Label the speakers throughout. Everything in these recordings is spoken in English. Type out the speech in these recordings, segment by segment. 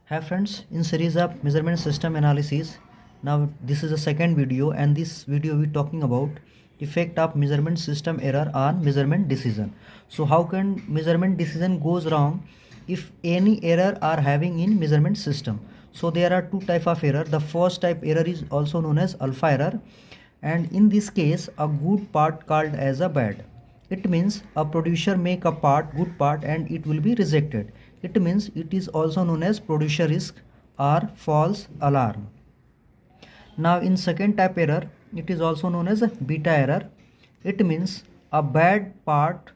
Speaker 1: Hi friends, in series of measurement system analysis, now this is the second video, and this video we talking about effect of measurement system error on measurement decision. So how can measurement decision goes wrong if any error are having in measurement system? So there are two type of error. The first type error is also known as alpha error, and in this case a good part called as a bad. It means a producer make a good part, and it will be rejected. It means it is also known as producer risk or false alarm. Now in second type error, it is also known as a beta error. It means a bad part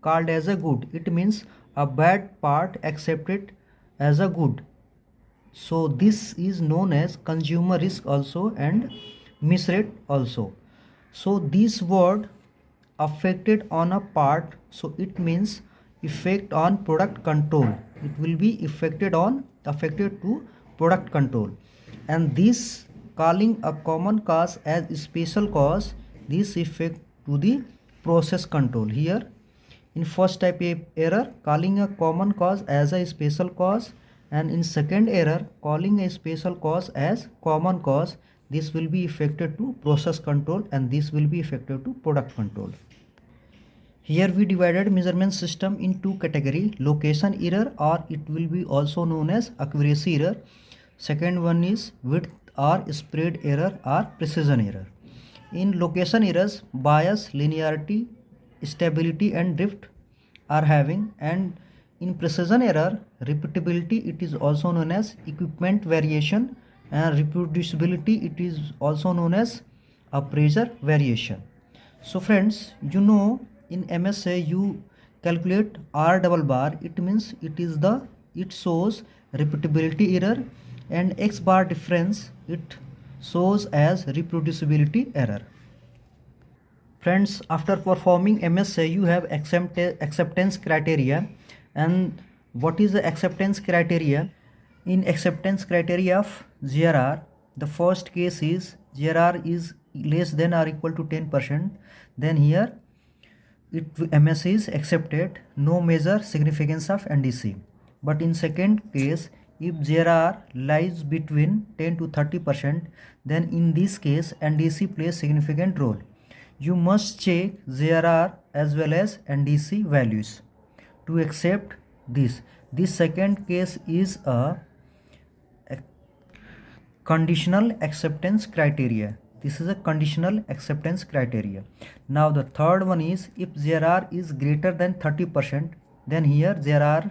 Speaker 1: called as a good. It means a bad part accepted as a good. So this is known as consumer risk also and misread also. So this word affected on a part, so it means effect on product control. It will be affected to product control, and this calling a common cause as special cause, this effect to the process control. Here in first type error, calling a common cause as a special cause, and in second error, calling a special cause as common cause, this will be affected to process control, and this will be affected to product control. Here we divided measurement system in two category: location error, or it will be also known as accuracy error. Second one is width or spread error or precision error. In location errors, bias, linearity, stability and drift are having, and in precision error, repeatability, it is also known as equipment variation, and reproducibility, it is also known as a pressure variation. So friends, in MSA you calculate R double bar, it means it shows repeatability error, and X bar difference, it shows as reproducibility error. Friends, after performing MSA, you have acceptance criteria. And what is the acceptance criteria? In acceptance criteria of GRR, the first case is GRR is less than or equal to 10%. Then here MSA is accepted, no measure significance of NDC. But in second case, if GRR lies between 10 to 30%, then in this case NDC plays significant role. You must check GRR as well as NDC values to accept this. This second case is a conditional acceptance criteria. This is a conditional acceptance criteria. Now the third one is if GRR is greater than 30%, then here GRR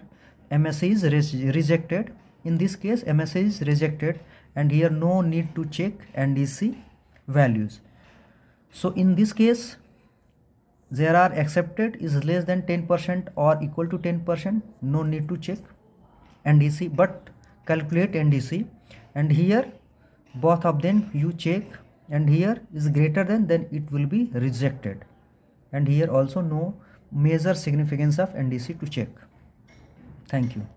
Speaker 1: MSA is rejected. In this case MSA is rejected, and here no need to check NDC values. So in this case GRR accepted is less than 10% or equal to 10%, no need to check NDC, but calculate NDC, and here both of them you check, and here is greater than, then it will be rejected, and here also no measure significance of NDC to check. Thank you.